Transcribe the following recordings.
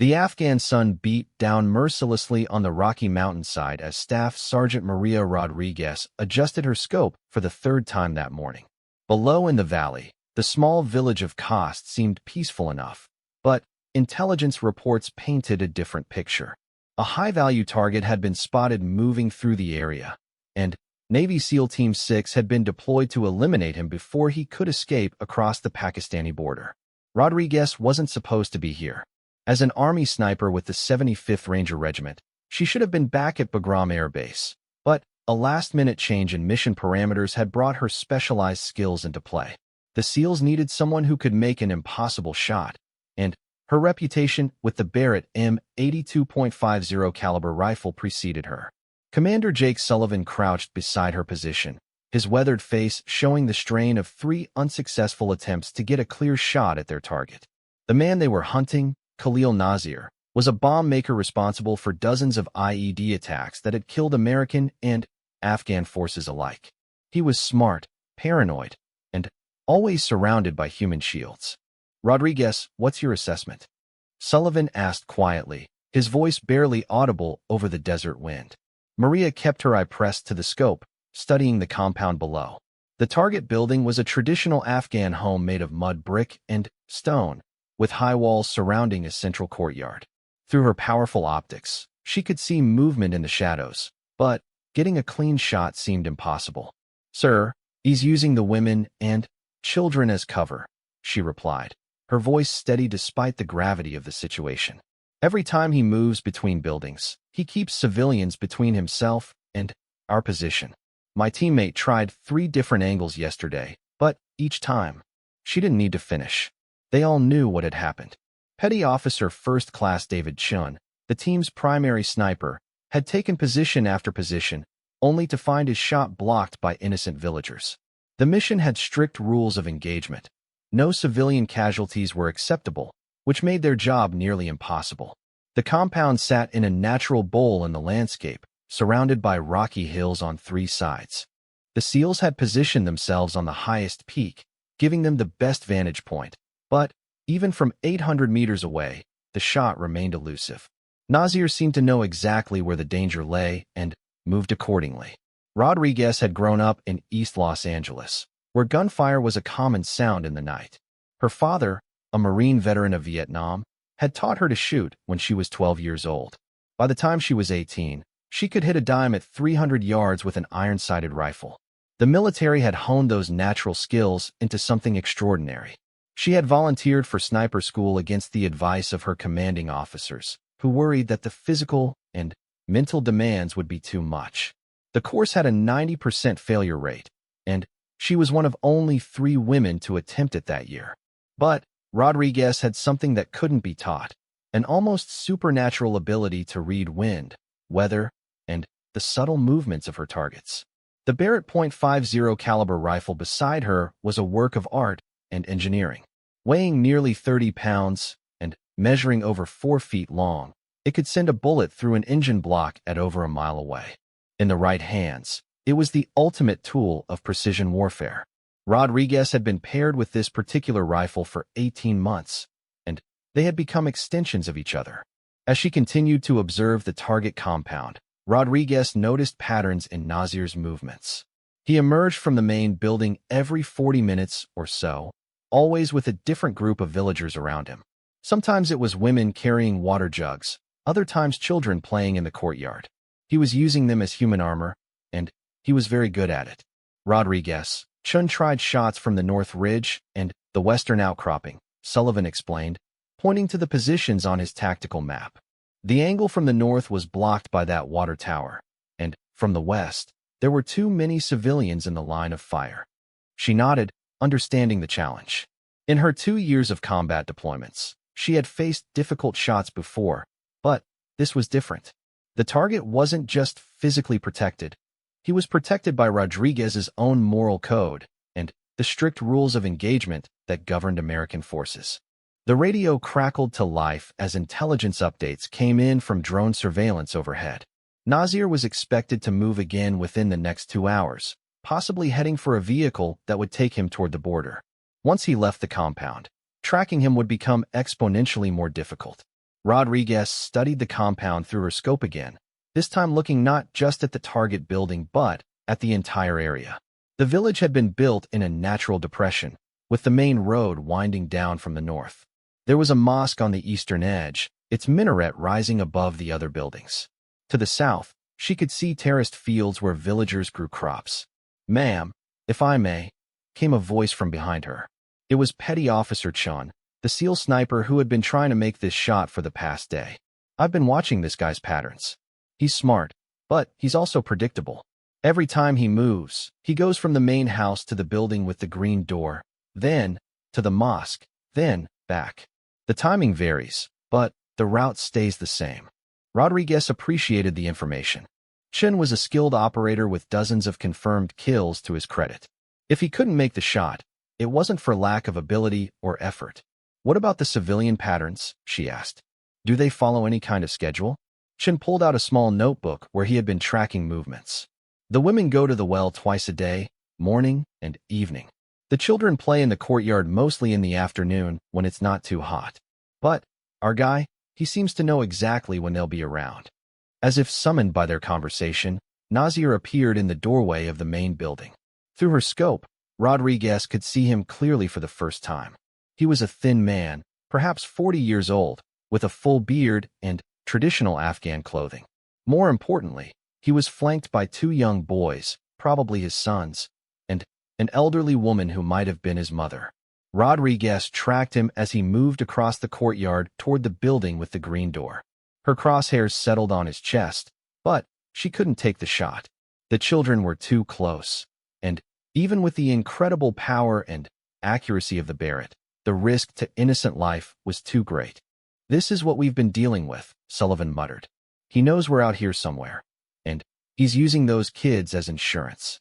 The Afghan sun beat down mercilessly on the rocky mountainside as Staff Sergeant Maria Rodriguez adjusted her scope for the third time that morning. Below in the valley, the small village of Kost seemed peaceful enough, but intelligence reports painted a different picture. A high-value target had been spotted moving through the area, and Navy SEAL Team 6 had been deployed to eliminate him before he could escape across the Pakistani border. Rodriguez wasn't supposed to be here. As an Army sniper with the 75th Ranger Regiment, she should have been back at Bagram Air Base, but a last-minute change in mission parameters had brought her specialized skills into play. The SEALs needed someone who could make an impossible shot, and her reputation with the Barrett M82.50 caliber rifle preceded her. Commander Jake Sullivan crouched beside her position, his weathered face showing the strain of 3 unsuccessful attempts to get a clear shot at their target. The man they were hunting, Khalil Nazir, was a bomb maker responsible for dozens of IED attacks that had killed American and Afghan forces alike. He was smart, paranoid, and always surrounded by human shields. "Rodriguez, what's your assessment?" Sullivan asked quietly, his voice barely audible over the desert wind. Maria kept her eye pressed to the scope, studying the compound below. The target building was a traditional Afghan home made of mud brick and stone, with high walls surrounding a central courtyard. Through her powerful optics, she could see movement in the shadows, but getting a clean shot seemed impossible. "Sir, he's using the women and children as cover," she replied, her voice steady despite the gravity of the situation. "Every time he moves between buildings, he keeps civilians between himself and our position. My teammate tried 3 different angles yesterday, but each time, she didn't need to finish. They all knew what had happened." Petty Officer First Class David Chun, the team's primary sniper, had taken position after position, only to find his shot blocked by innocent villagers. The mission had strict rules of engagement. No civilian casualties were acceptable, which made their job nearly impossible. The compound sat in a natural bowl in the landscape, surrounded by rocky hills on 3 sides. The SEALs had positioned themselves on the highest peak, giving them the best vantage point. But even from 800 meters away, the shot remained elusive. Nazir seemed to know exactly where the danger lay and moved accordingly. Rodriguez had grown up in East Los Angeles, where gunfire was a common sound in the night. Her father, a Marine veteran of Vietnam, had taught her to shoot when she was 12 years old. By the time she was 18, she could hit a dime at 300 yards with an iron-sighted rifle. The military had honed those natural skills into something extraordinary. She had volunteered for sniper school against the advice of her commanding officers, who worried that the physical and mental demands would be too much. The course had a 90% failure rate, and she was one of only 3 women to attempt it that year. But Rodriguez had something that couldn't be taught, an almost supernatural ability to read wind, weather, and the subtle movements of her targets. The Barrett .50 caliber rifle beside her was a work of art and engineering. Weighing nearly 30 pounds and measuring over 4 feet long, it could send a bullet through an engine block at over a mile away. In the right hands, it was the ultimate tool of precision warfare. Rodriguez had been paired with this particular rifle for 18 months, and they had become extensions of each other. As she continued to observe the target compound, Rodriguez noticed patterns in Nazir's movements. He emerged from the main building every 40 minutes or so, always with a different group of villagers around him. Sometimes it was women carrying water jugs, other times children playing in the courtyard. He was using them as human armor, and he was very good at it. "Rodriguez, Chun tried shots from the North Ridge and the Western Outcropping," Sullivan explained, pointing to the positions on his tactical map. "The angle from the north was blocked by that water tower, and from the west, there were too many civilians in the line of fire." She nodded, understanding the challenge. In her 2 years of combat deployments, she had faced difficult shots before, but this was different. The target wasn't just physically protected. He was protected by Rodriguez's own moral code and the strict rules of engagement that governed American forces. The radio crackled to life as intelligence updates came in from drone surveillance overhead. Nazir was expected to move again within the next 2 hours, possibly heading for a vehicle that would take him toward the border. Once he left the compound, tracking him would become exponentially more difficult. Rodriguez studied the compound through her scope again, this time looking not just at the target building but at the entire area. The village had been built in a natural depression, with the main road winding down from the north. There was a mosque on the eastern edge, its minaret rising above the other buildings. To the south, she could see terraced fields where villagers grew crops. "Ma'am, if I may," came a voice from behind her. It was Petty Officer Chun, the SEAL sniper who had been trying to make this shot for the past day. "I've been watching this guy's patterns. He's smart, but he's also predictable. Every time he moves, he goes from the main house to the building with the green door, then to the mosque, then back. The timing varies, but the route stays the same." Rodriguez appreciated the information. Chun was a skilled operator with dozens of confirmed kills to his credit. If he couldn't make the shot, it wasn't for lack of ability or effort. "What about the civilian patterns?" she asked. "Do they follow any kind of schedule?" Chun pulled out a small notebook where he had been tracking movements. "The women go to the well twice a day, morning and evening. The children play in the courtyard mostly in the afternoon when it's not too hot. But our guy, he seems to know exactly when they'll be around." As if summoned by their conversation, Nazir appeared in the doorway of the main building. Through her scope, Rodriguez could see him clearly for the first time. He was a thin man, perhaps 40 years old, with a full beard and traditional Afghan clothing. More importantly, he was flanked by two young boys, probably his sons, and an elderly woman who might have been his mother. Rodriguez tracked him as he moved across the courtyard toward the building with the green door. Her crosshairs settled on his chest, but she couldn't take the shot. The children were too close, and even with the incredible power and accuracy of the Barrett, the risk to innocent life was too great. "This is what we've been dealing with," Sullivan muttered. "He knows we're out here somewhere, and he's using those kids as insurance."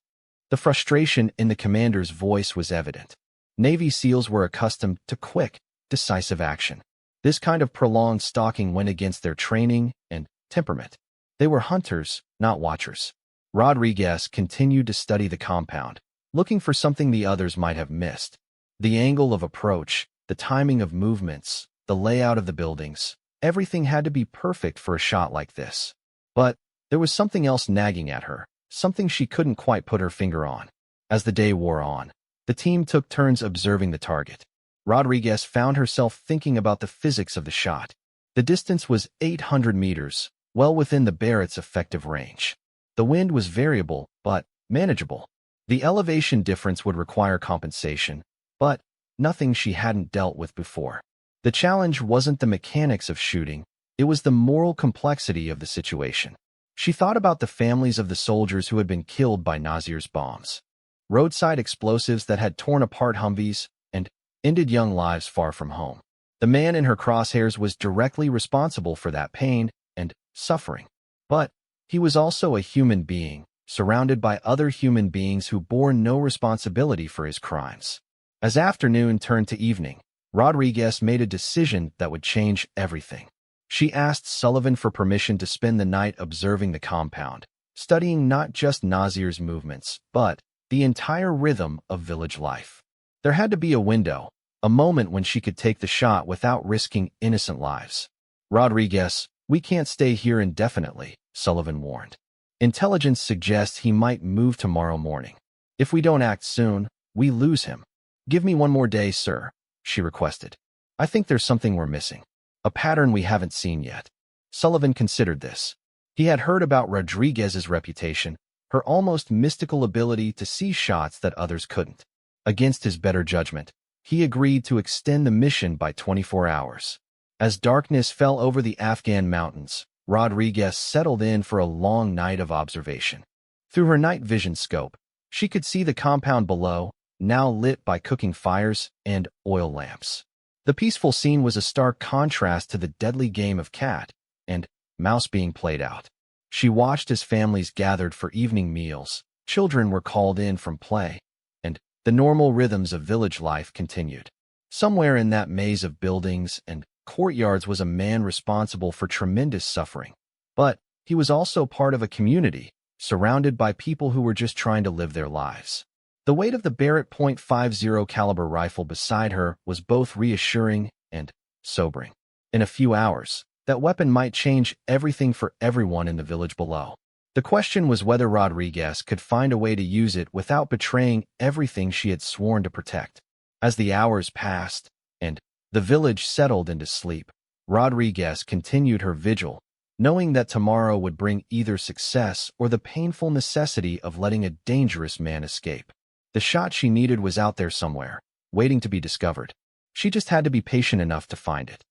The frustration in the commander's voice was evident. Navy SEALs were accustomed to quick, decisive action. This kind of prolonged stalking went against their training and temperament. They were hunters, not watchers. Rodriguez continued to study the compound, looking for something the others might have missed. The angle of approach, the timing of movements, the layout of the buildings, everything had to be perfect for a shot like this. But there was something else nagging at her, something she couldn't quite put her finger on. As the day wore on, the team took turns observing the target. Rodriguez found herself thinking about the physics of the shot. The distance was 800 meters, well within the Barrett's effective range. The wind was variable, but manageable. The elevation difference would require compensation, but nothing she hadn't dealt with before. The challenge wasn't the mechanics of shooting, it was the moral complexity of the situation. She thought about the families of the soldiers who had been killed by Nazir's bombs. Roadside explosives that had torn apart Humvees and ended young lives far from home. The man in her crosshairs was directly responsible for that pain and suffering. But he was also a human being, surrounded by other human beings who bore no responsibility for his crimes. As afternoon turned to evening, Rodriguez made a decision that would change everything. She asked Sullivan for permission to spend the night observing the compound, studying not just Nazir's movements, but the entire rhythm of village life. There had to be a window, a moment when she could take the shot without risking innocent lives. "Rodriguez, we can't stay here indefinitely," Sullivan warned. "Intelligence suggests he might move tomorrow morning. If we don't act soon, we lose him." "Give me one more day, sir," she requested. "I think there's something we're missing. A pattern we haven't seen yet." Sullivan considered this. He had heard about Rodriguez's reputation, her almost mystical ability to see shots that others couldn't. Against his better judgment, he agreed to extend the mission by 24 hours. As darkness fell over the Afghan mountains, Rodriguez settled in for a long night of observation. Through her night vision scope, she could see the compound below, now lit by cooking fires and oil lamps. The peaceful scene was a stark contrast to the deadly game of cat and mouse being played out. She watched as families gathered for evening meals, children were called in from play, and the normal rhythms of village life continued. Somewhere in that maze of buildings and courtyards was a man responsible for tremendous suffering. But he was also part of a community, surrounded by people who were just trying to live their lives. The weight of the Barrett .50 caliber rifle beside her was both reassuring and sobering. In a few hours, That weapon might change everything for everyone in the village below. The question was whether Rodriguez could find a way to use it without betraying everything she had sworn to protect. As the hours passed, and the village settled into sleep, Rodriguez continued her vigil, knowing that tomorrow would bring either success or the painful necessity of letting a dangerous man escape. The shot she needed was out there somewhere, waiting to be discovered. She just had to be patient enough to find it.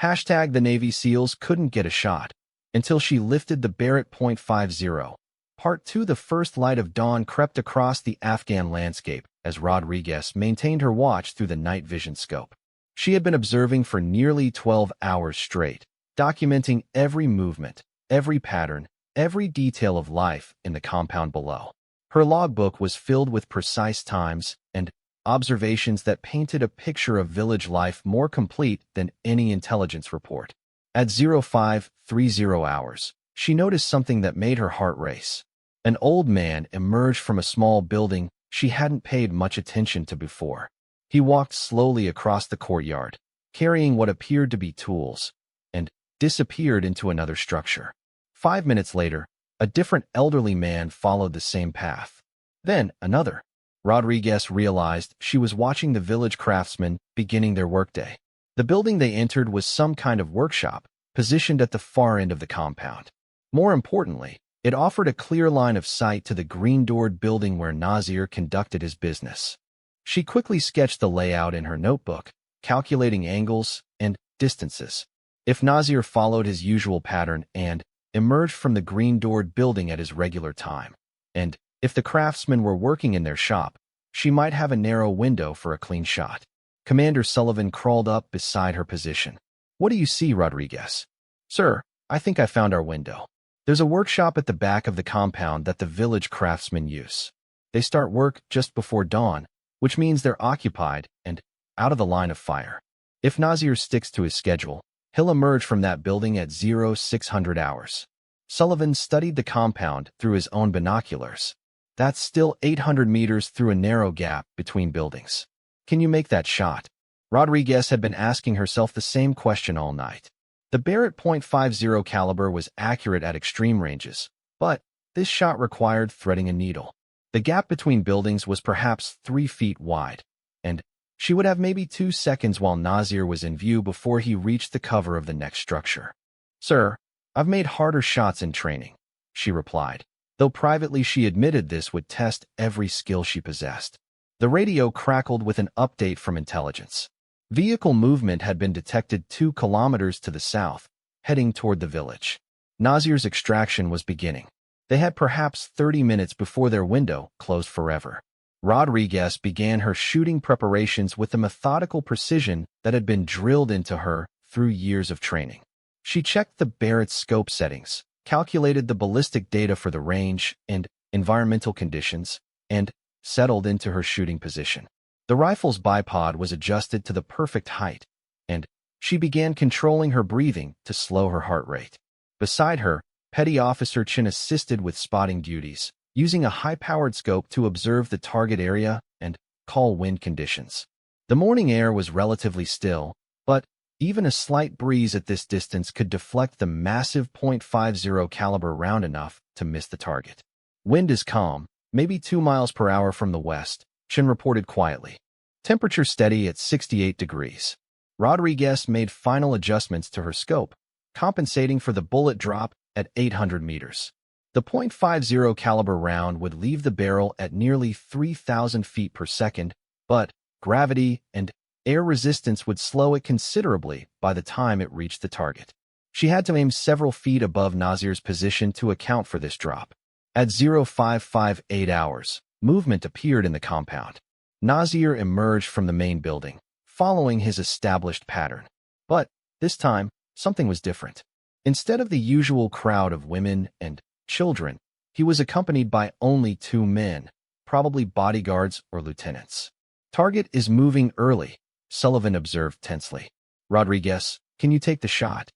Hashtag the Navy SEALs couldn't get a shot until she lifted the Barrett .50. Part 2. The first light of dawn crept across the Afghan landscape as Rodriguez maintained her watch through the night vision scope. She had been observing for nearly 12 hours straight, documenting every movement, every pattern, every detail of life in the compound below. Her logbook was filled with precise times and observations that painted a picture of village life more complete than any intelligence report. At 0530 hours, she noticed something that made her heart race. An old man emerged from a small building she hadn't paid much attention to before. He walked slowly across the courtyard, carrying what appeared to be tools, and disappeared into another structure. 5 minutes later, a different elderly man followed the same path. Then another. Rodriguez realized she was watching the village craftsmen beginning their workday. The building they entered was some kind of workshop, positioned at the far end of the compound. More importantly, it offered a clear line of sight to the green-doored building where Nasir conducted his business. She quickly sketched the layout in her notebook, calculating angles and distances. If Nasir followed his usual pattern and emerged from the green-doored building at his regular time, and if the craftsmen were working in their shop, she might have a narrow window for a clean shot. Commander Sullivan crawled up beside her position. "What do you see, Rodriguez?" "Sir, I think I found our window. There's a workshop at the back of the compound that the village craftsmen use. They start work just before dawn, which means they're occupied and out of the line of fire. If Nasir sticks to his schedule, he'll emerge from that building at 0600 hours. Sullivan studied the compound through his own binoculars. That's still 800 meters through a narrow gap between buildings. Can you make that shot? Rodriguez had been asking herself the same question all night. The Barrett .50 caliber was accurate at extreme ranges, but this shot required threading a needle. The gap between buildings was perhaps 3 feet wide, and she would have maybe 2 seconds while Nasir was in view before he reached the cover of the next structure. "Sir, I've made harder shots in training," she replied, though privately she admitted this would test every skill she possessed. The radio crackled with an update from intelligence. Vehicle movement had been detected 2 kilometers to the south, heading toward the village. Nasir's extraction was beginning. They had perhaps 30 minutes before their window closed forever. Rodriguez began her shooting preparations with the methodical precision that had been drilled into her through years of training. She checked the Barrett's scope settings, calculated the ballistic data for the range and environmental conditions, and settled into her shooting position. The rifle's bipod was adjusted to the perfect height, and she began controlling her breathing to slow her heart rate. Beside her, Petty Officer Chin assisted with spotting duties, using a high-powered scope to observe the target area and call wind conditions. The morning air was relatively still, but even a slight breeze at this distance could deflect the massive .50 caliber round enough to miss the target. "Wind is calm, maybe 2 miles per hour from the west," Chin reported quietly. "Temperature steady at 68 degrees. Rodriguez made final adjustments to her scope, compensating for the bullet drop at 800 meters. The .50 caliber round would leave the barrel at nearly 3,000 feet per second, but gravity and air resistance would slow it considerably by the time it reached the target. She had to aim several feet above Nasir's position to account for this drop. At 0558 hours, movement appeared in the compound. Nasir emerged from the main building, following his established pattern. But this time, something was different. Instead of the usual crowd of women and children, he was accompanied by only 2 men, probably bodyguards or lieutenants. "Target is moving early," Sullivan observed tensely. "Rodriguez, can you take the shot?"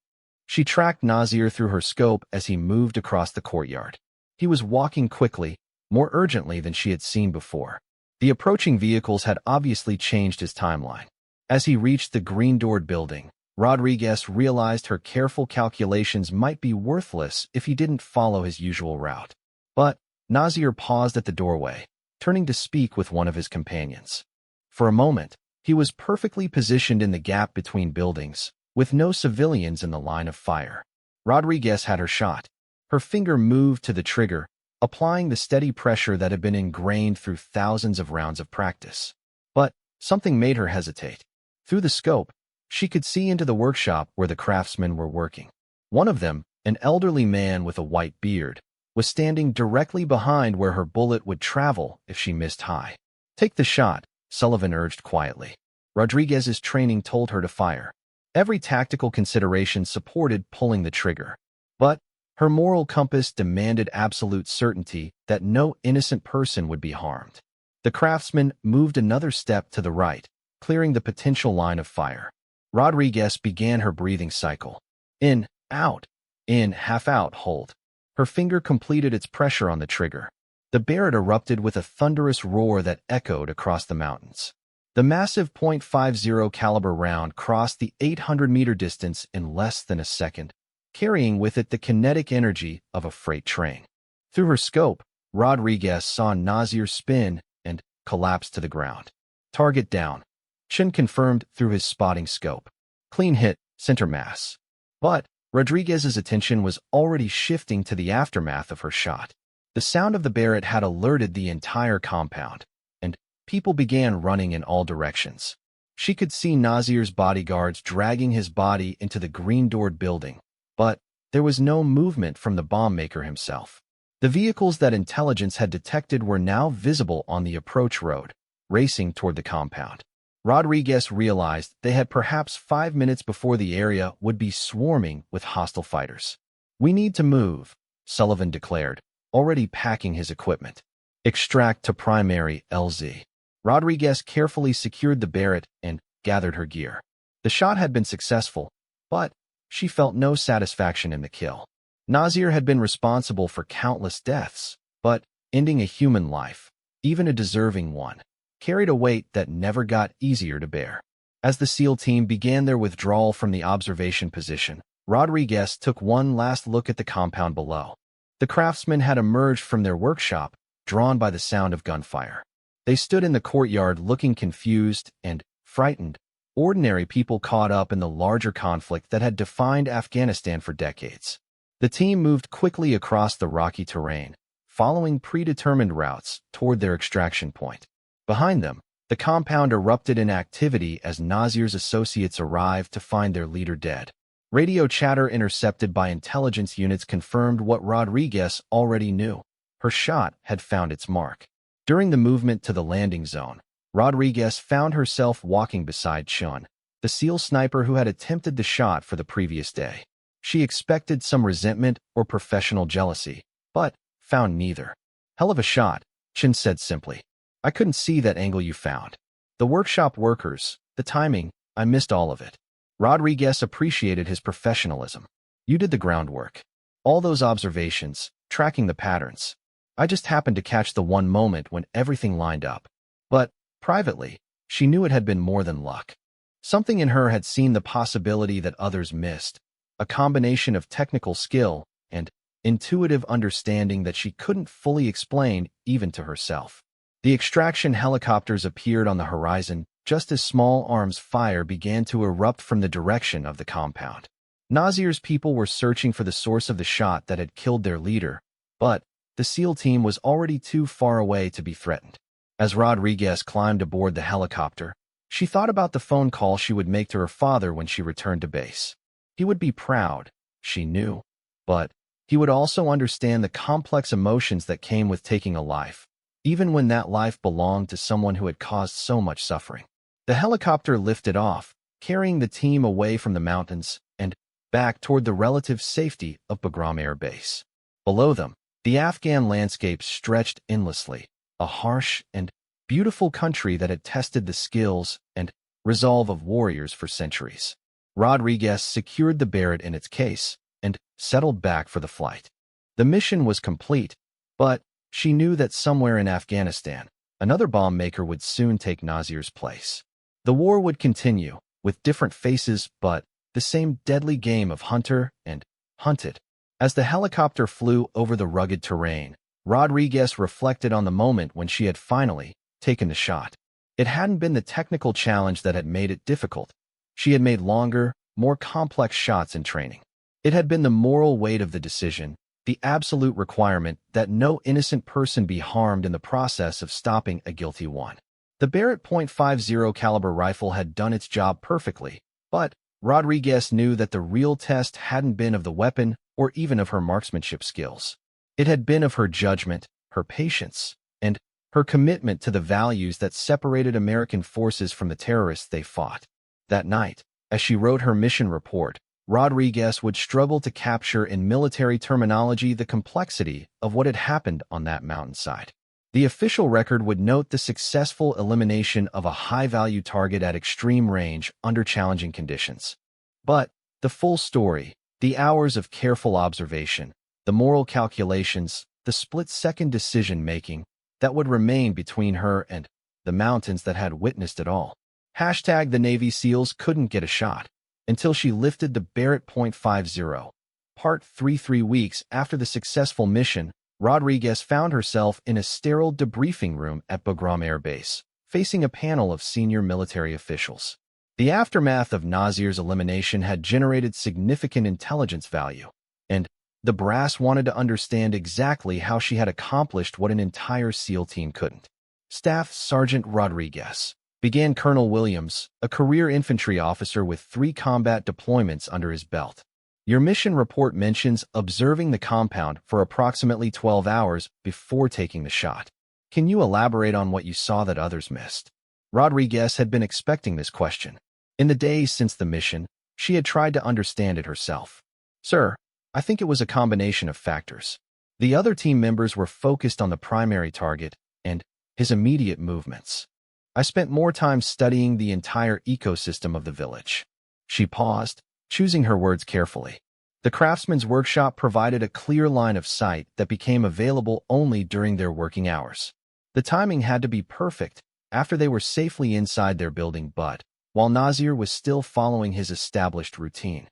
She tracked Nasir through her scope as he moved across the courtyard. He was walking quickly, more urgently than she had seen before. The approaching vehicles had obviously changed his timeline. As he reached the green-doored building, Rodriguez realized her careful calculations might be worthless if he didn't follow his usual route. But Nasir paused at the doorway, turning to speak with one of his companions. For a moment, he was perfectly positioned in the gap between buildings, with no civilians in the line of fire. Rodriguez had her shot. Her finger moved to the trigger, applying the steady pressure that had been ingrained through thousands of rounds of practice. But something made her hesitate. Through the scope, she could see into the workshop where the craftsmen were working. One of them, an elderly man with a white beard, was standing directly behind where her bullet would travel if she missed high. "Take the shot," Sullivan urged quietly. Rodriguez's training told her to fire. Every tactical consideration supported pulling the trigger. But her moral compass demanded absolute certainty that no innocent person would be harmed. The craftsman moved another step to the right, clearing the potential line of fire. Rodriguez began her breathing cycle. In, out, in, half out, hold. Her finger completed its pressure on the trigger. The Barrett erupted with a thunderous roar that echoed across the mountains. The massive .50 caliber round crossed the 800-meter distance in less than a second, carrying with it the kinetic energy of a freight train. Through her scope, Rodriguez saw Nasir spin and collapse to the ground. Target down. Chen confirmed through his spotting scope. Clean hit, center mass. But Rodriguez's attention was already shifting to the aftermath of her shot. The sound of the Barrett had alerted the entire compound, and people began running in all directions. She could see Nasir's bodyguards dragging his body into the green-doored building, but there was no movement from the bomb maker himself. The vehicles that intelligence had detected were now visible on the approach road, racing toward the compound. Rodriguez realized they had perhaps 5 minutes before the area would be swarming with hostile fighters. "We need to move," Sullivan declared, already packing his equipment. "Extract to primary LZ." Rodriguez carefully secured the Barrett and gathered her gear. The shot had been successful, but she felt no satisfaction in the kill. Nasir had been responsible for countless deaths, but ending a human life, even a deserving one, carried a weight that never got easier to bear. As the SEAL team began their withdrawal from the observation position, Rodriguez took one last look at the compound below. The craftsmen had emerged from their workshop, drawn by the sound of gunfire. They stood in the courtyard looking confused and frightened, ordinary people caught up in the larger conflict that had defined Afghanistan for decades. The team moved quickly across the rocky terrain, following predetermined routes toward their extraction point. Behind them, the compound erupted in activity as Nasir's associates arrived to find their leader dead. Radio chatter intercepted by intelligence units confirmed what Rodriguez already knew. Her shot had found its mark. During the movement to the landing zone, Rodriguez found herself walking beside Chun, the SEAL sniper who had attempted the shot for the previous day. She expected some resentment or professional jealousy, but found neither. "Hell of a shot," Chun said simply. "I couldn't see that angle you found. The workshop workers, the timing, I missed all of it." Rodriguez appreciated his professionalism. "You did the groundwork. All those observations, tracking the patterns. I just happened to catch the one moment when everything lined up." But, privately, she knew it had been more than luck. Something in her had seen the possibility that others missed, a combination of technical skill and intuitive understanding that she couldn't fully explain even to herself. The extraction helicopters appeared on the horizon just as small arms fire began to erupt from the direction of the compound. Nasir's people were searching for the source of the shot that had killed their leader, but the SEAL team was already too far away to be threatened. As Rodriguez climbed aboard the helicopter, she thought about the phone call she would make to her father when she returned to base. He would be proud, she knew, but he would also understand the complex emotions that came with taking a life, even when that life belonged to someone who had caused so much suffering. The helicopter lifted off, carrying the team away from the mountains and back toward the relative safety of Bagram Air Base. Below them, the Afghan landscape stretched endlessly, a harsh and beautiful country that had tested the skills and resolve of warriors for centuries. Rodriguez secured the Barrett in its case and settled back for the flight. The mission was complete, but she knew that somewhere in Afghanistan, another bomb maker would soon take Nasir's place. The war would continue, with different faces but the same deadly game of hunter and hunted. As the helicopter flew over the rugged terrain, Rodriguez reflected on the moment when she had finally taken the shot. It hadn't been the technical challenge that had made it difficult. She had made longer, more complex shots in training. It had been the moral weight of the decision, the absolute requirement that no innocent person be harmed in the process of stopping a guilty one. The Barrett .50 caliber rifle had done its job perfectly, but Rodriguez knew that the real test hadn't been of the weapon or even of her marksmanship skills. It had been of her judgment, her patience, and her commitment to the values that separated American forces from the terrorists they fought. That night, as she wrote her mission report, Rodriguez would struggle to capture in military terminology the complexity of what had happened on that mountainside. The official record would note the successful elimination of a high-value target at extreme range under challenging conditions. But the full story, the hours of careful observation, the moral calculations, the split-second decision-making that would remain between her and the mountains that had witnessed it all. The Navy SEALs couldn't get a shot until she lifted the Barrett .50. Part 3 weeks after the successful mission, Rodriguez found herself in a sterile debriefing room at Bagram Air Base, facing a panel of senior military officials. The aftermath of Nasir's elimination had generated significant intelligence value, and the brass wanted to understand exactly how she had accomplished what an entire SEAL team couldn't. Staff Sergeant Rodriguez, began Colonel Williams, a career infantry officer with 3 combat deployments under his belt. Your mission report mentions observing the compound for approximately 12 hours before taking the shot. Can you elaborate on what you saw that others missed? Rodriguez had been expecting this question. In the days since the mission, she had tried to understand it herself. Sir, I think it was a combination of factors. The other team members were focused on the primary target and his immediate movements. I spent more time studying the entire ecosystem of the village. She paused, choosing her words carefully. The craftsman's workshop provided a clear line of sight that became available only during their working hours. The timing had to be perfect after they were safely inside their building, but while Nasir was still following his established routine.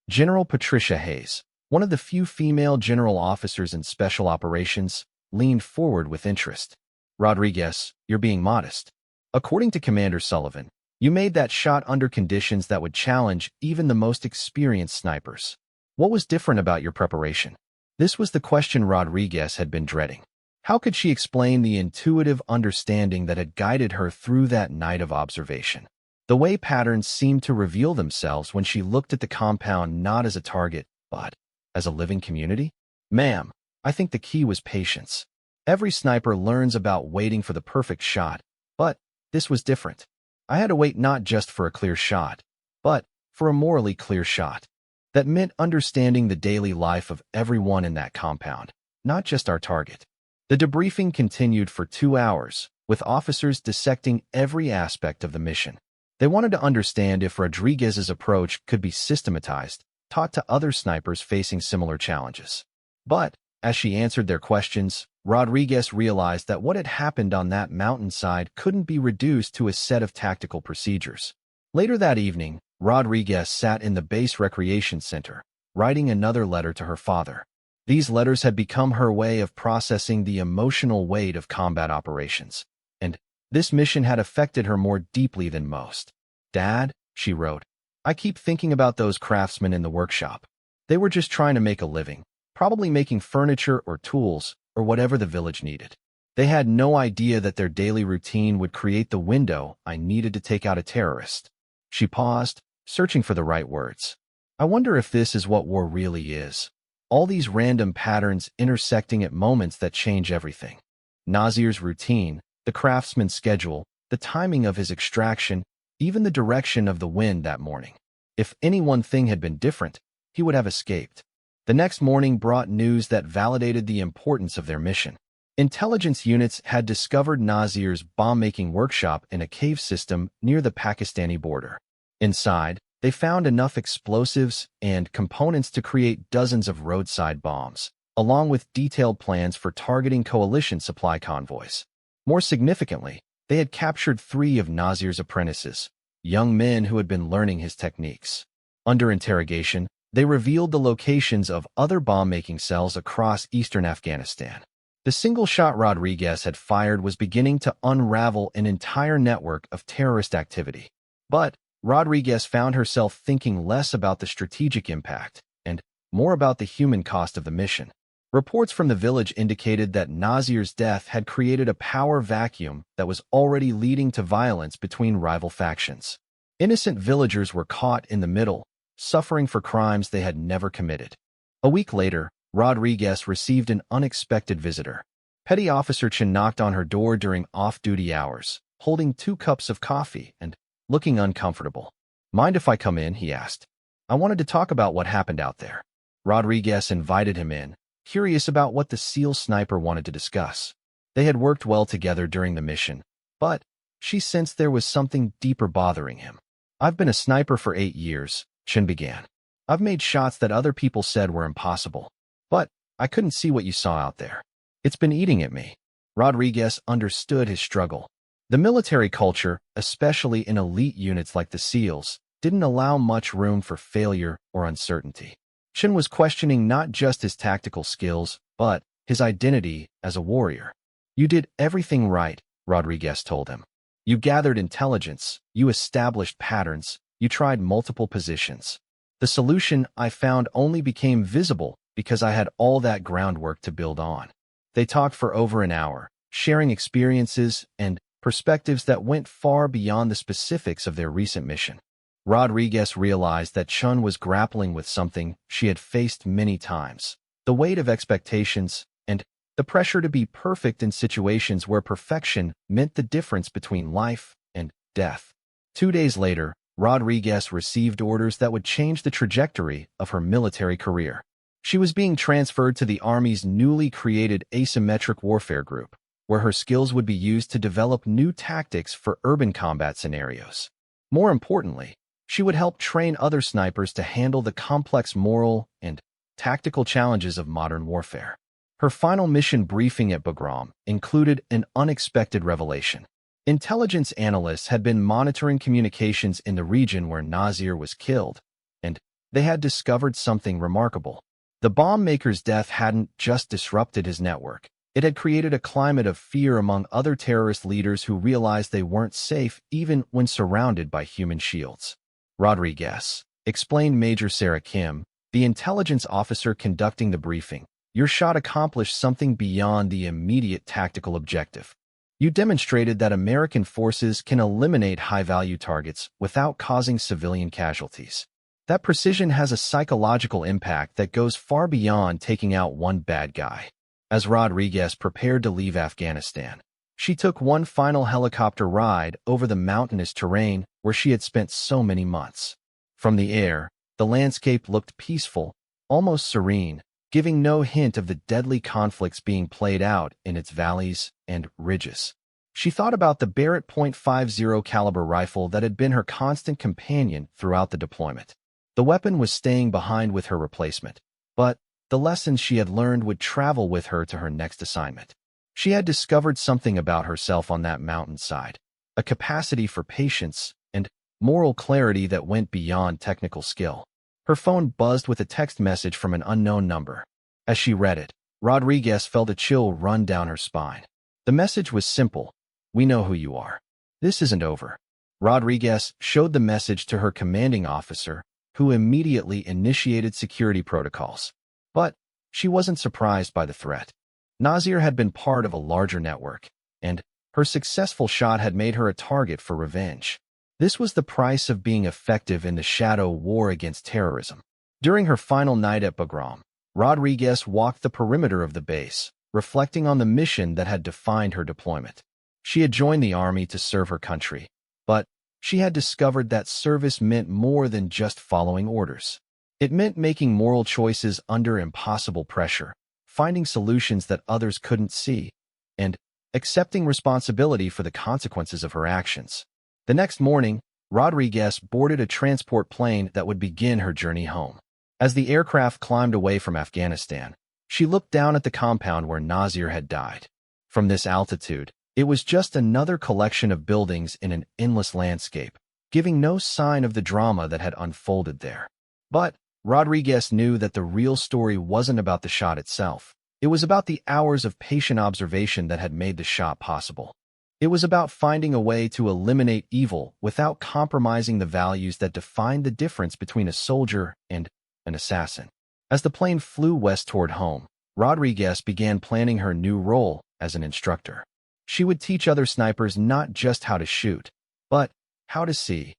General Patricia Hayes, one of the few female general officers in special operations, leaned forward with interest. Rodriguez, you're being modest. According to Commander Sullivan, you made that shot under conditions that would challenge even the most experienced snipers. What was different about your preparation? This was the question Rodriguez had been dreading. How could she explain the intuitive understanding that had guided her through that night of observation? The way patterns seemed to reveal themselves when she looked at the compound not as a target, but as a living community? Ma'am, I think the key was patience. Every sniper learns about waiting for the perfect shot, but this was different. I had to wait not just for a clear shot, but for a morally clear shot. That meant understanding the daily life of everyone in that compound, not just our target. The debriefing continued for 2 hours, with officers dissecting every aspect of the mission. They wanted to understand if Rodriguez's approach could be systematized, taught to other snipers facing similar challenges. But, as she answered their questions, Rodriguez realized that what had happened on that mountainside couldn't be reduced to a set of tactical procedures. Later that evening, Rodriguez sat in the base recreation center, writing another letter to her father. These letters had become her way of processing the emotional weight of combat operations, and this mission had affected her more deeply than most. Dad, she wrote, I keep thinking about those craftsmen in the workshop. They were just trying to make a living, probably making furniture or tools, or whatever the village needed. They had no idea that their daily routine would create the window I needed to take out a terrorist. She paused, searching for the right words. I wonder if this is what war really is. All these random patterns intersecting at moments that change everything. Nasir's routine, the craftsman's schedule, the timing of his extraction, even the direction of the wind that morning. If any one thing had been different, he would have escaped. The next morning brought news that validated the importance of their mission. Intelligence units had discovered Nasir's bomb-making workshop in a cave system near the Pakistani border. Inside, they found enough explosives and components to create dozens of roadside bombs, along with detailed plans for targeting coalition supply convoys. More significantly, they had captured 3 of Nasir's apprentices, young men who had been learning his techniques. Under interrogation, they revealed the locations of other bomb-making cells across eastern Afghanistan. The single shot Rodriguez had fired was beginning to unravel an entire network of terrorist activity. But Rodriguez found herself thinking less about the strategic impact and more about the human cost of the mission. Reports from the village indicated that Nazir's death had created a power vacuum that was already leading to violence between rival factions. Innocent villagers were caught in the middle, suffering for crimes they had never committed. A week later, Rodriguez received an unexpected visitor. Petty Officer Chen knocked on her door during off-duty hours, holding 2 cups of coffee and looking uncomfortable. "Mind if I come in?" he asked. "I wanted to talk about what happened out there." Rodriguez invited him in, curious about what the SEAL sniper wanted to discuss. They had worked well together during the mission, but she sensed there was something deeper bothering him. "I've been a sniper for 8 years, Chen began. "I've made shots that other people said were impossible. But I couldn't see what you saw out there. It's been eating at me." Rodriguez understood his struggle. The military culture, especially in elite units like the SEALs, didn't allow much room for failure or uncertainty. Chen was questioning not just his tactical skills, but his identity as a warrior. "You did everything right," Rodriguez told him. "You gathered intelligence, you established patterns, you tried multiple positions. The solution I found only became visible because I had all that groundwork to build on." They talked for over an hour, sharing experiences and perspectives that went far beyond the specifics of their recent mission. Rodriguez realized that Chen was grappling with something she had faced many times: the weight of expectations and the pressure to be perfect in situations where perfection meant the difference between life and death. 2 days later, Rodriguez received orders that would change the trajectory of her military career. She was being transferred to the Army's newly created asymmetric warfare group, where her skills would be used to develop new tactics for urban combat scenarios. More importantly, she would help train other snipers to handle the complex moral and tactical challenges of modern warfare. Her final mission briefing at Bagram included an unexpected revelation. Intelligence analysts had been monitoring communications in the region where Nazir was killed, and they had discovered something remarkable. The bomb maker's death hadn't just disrupted his network. It had created a climate of fear among other terrorist leaders who realized they weren't safe even when surrounded by human shields. "Rodriguez," explained Major Sarah Kim, the intelligence officer conducting the briefing, "your shot accomplished something beyond the immediate tactical objective. You demonstrated that American forces can eliminate high-value targets without causing civilian casualties. That precision has a psychological impact that goes far beyond taking out one bad guy." As Rodriguez prepared to leave Afghanistan, she took one final helicopter ride over the mountainous terrain where she had spent so many months. From the air, the landscape looked peaceful, almost serene, giving no hint of the deadly conflicts being played out in its valleys and ridges. She thought about the Barrett .50 caliber rifle that had been her constant companion throughout the deployment. The weapon was staying behind with her replacement, but the lessons she had learned would travel with her to her next assignment. She had discovered something about herself on that mountainside, a capacity for patience and moral clarity that went beyond technical skill. Her phone buzzed with a text message from an unknown number. As she read it, Rodriguez felt a chill run down her spine. The message was simple: "We know who you are. This isn't over." Rodriguez showed the message to her commanding officer, who immediately initiated security protocols. But she wasn't surprised by the threat. Nazir had been part of a larger network, and her successful shot had made her a target for revenge. This was the price of being effective in the shadow war against terrorism. During her final night at Bagram, Rodriguez walked the perimeter of the base, reflecting on the mission that had defined her deployment. She had joined the army to serve her country, but she had discovered that service meant more than just following orders. It meant making moral choices under impossible pressure, finding solutions that others couldn't see, and accepting responsibility for the consequences of her actions. The next morning, Rodriguez boarded a transport plane that would begin her journey home. As the aircraft climbed away from Afghanistan, she looked down at the compound where Nazir had died. From this altitude, it was just another collection of buildings in an endless landscape, giving no sign of the drama that had unfolded there. But Rodriguez knew that the real story wasn't about the shot itself. It was about the hours of patient observation that had made the shot possible. It was about finding a way to eliminate evil without compromising the values that defined the difference between a soldier and an assassin. As the plane flew west toward home, Rodriguez began planning her new role as an instructor. She would teach other snipers not just how to shoot, but how to see,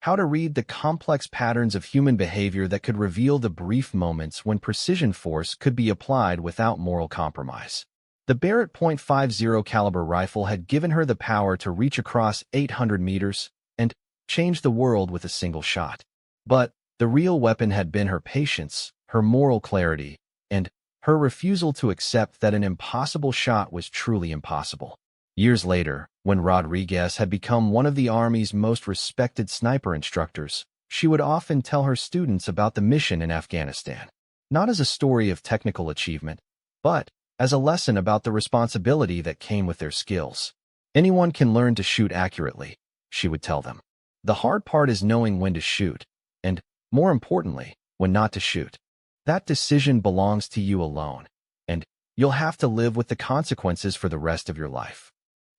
how to read the complex patterns of human behavior that could reveal the brief moments when precision force could be applied without moral compromise. The Barrett .50 caliber rifle had given her the power to reach across 800 meters and change the world with a single shot. But the real weapon had been her patience, her moral clarity, and her refusal to accept that an impossible shot was truly impossible. Years later, when Rodriguez had become one of the Army's most respected sniper instructors, she would often tell her students about the mission in Afghanistan, not as a story of technical achievement, but as a lesson about the responsibility that came with their skills. Anyone can learn to shoot accurately, she would tell them. The hard part is knowing when to shoot, and, more importantly, when not to shoot. That decision belongs to you alone, and you'll have to live with the consequences for the rest of your life.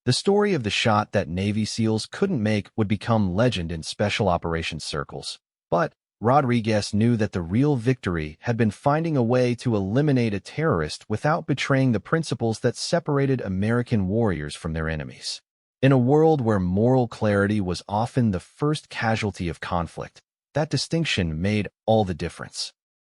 The story of the shot that Navy SEALs couldn't make would become legend in special operations circles. But Rodriguez knew that the real victory had been finding a way to eliminate a terrorist without betraying the principles that separated American warriors from their enemies. In a world where moral clarity was often the first casualty of conflict, that distinction made all the difference.